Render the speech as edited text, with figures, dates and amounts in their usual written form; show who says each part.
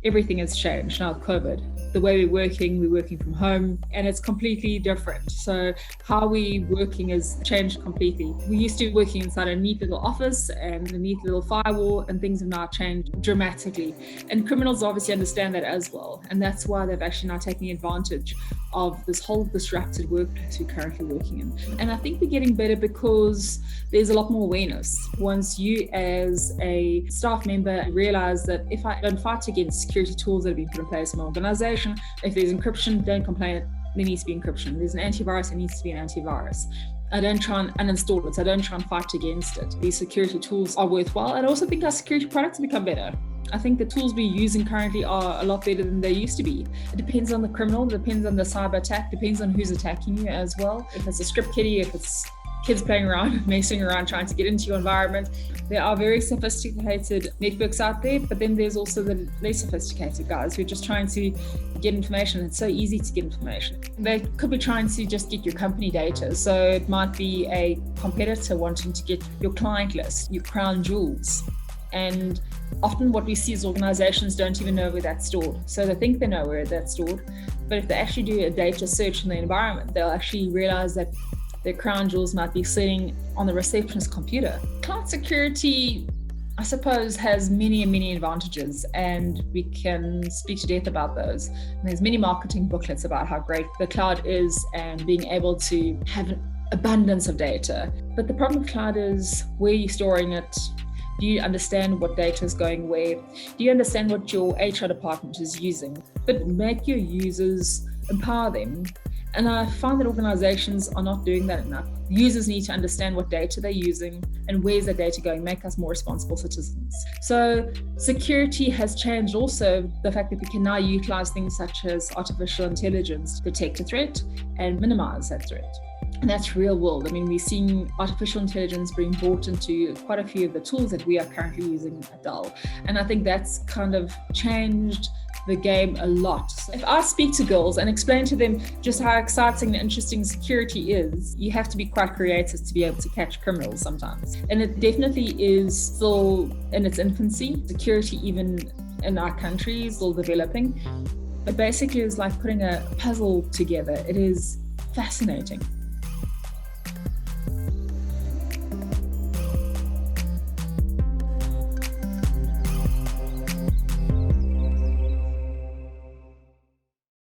Speaker 1: everything has changed now, COVID. The way we're working from home, and it's completely different. So how we're working has changed completely. We used to be working inside a neat little office and a neat little firewall, and things have now changed dramatically. And criminals obviously understand that as well. And that's why they've actually now taken advantage of this whole disrupted workplace we're currently working in. And I think we're getting better because there's a lot more awareness. Once you as a staff member realize that if I don't fight against security tools that have been put in place in my organization, if there's encryption, don't complain, there needs to be encryption. There's an antivirus, there needs to be an antivirus. I don't try and uninstall it. I don't try and fight against it. These security tools are worthwhile. I also think our security products have become better. I think the tools we're using currently are a lot better than they used to be. It depends on the criminal, it depends on the cyber attack, depends on who's attacking you as well. If it's a script kiddie, if it's kids playing around, messing around, trying to get into your environment. There are very sophisticated networks out there, but then there's also the less sophisticated guys who are just trying to get information. It's so easy to get information. They could be trying to just get your company data. So it might be a competitor wanting to get your client list, your crown jewels. And often what we see is organizations don't even know where that's stored. So they think they know where that's stored, but if they actually do a data search in the environment, they'll actually realize that their crown jewels might be sitting on the receptionist's computer. Cloud security, I suppose, has many advantages, and we can speak to death about those. And there's many marketing booklets about how great the cloud is and being able to have an abundance of data. But the problem with cloud is where you're storing it. Do you understand what data is going where? Do you understand what your HR department is using? But make your users, empower them. And I find that organizations are not doing that enough. Users need to understand what data they're using and where's that data going, make us more responsible citizens. So security has changed also the fact that we can now utilize things such as artificial intelligence to detect a threat and minimize that threat. And that's real world. I mean, we're seeing artificial intelligence being brought into quite a few of the tools that we are currently using at Dell. And I think that's kind of changed the game a lot. If I speak to girls and explain to them just how exciting and interesting security is, you have to be quite creative to be able to catch criminals sometimes. And it definitely is still in its infancy. Security, even in our country, is still developing. But basically, it's like putting a puzzle together. It is fascinating.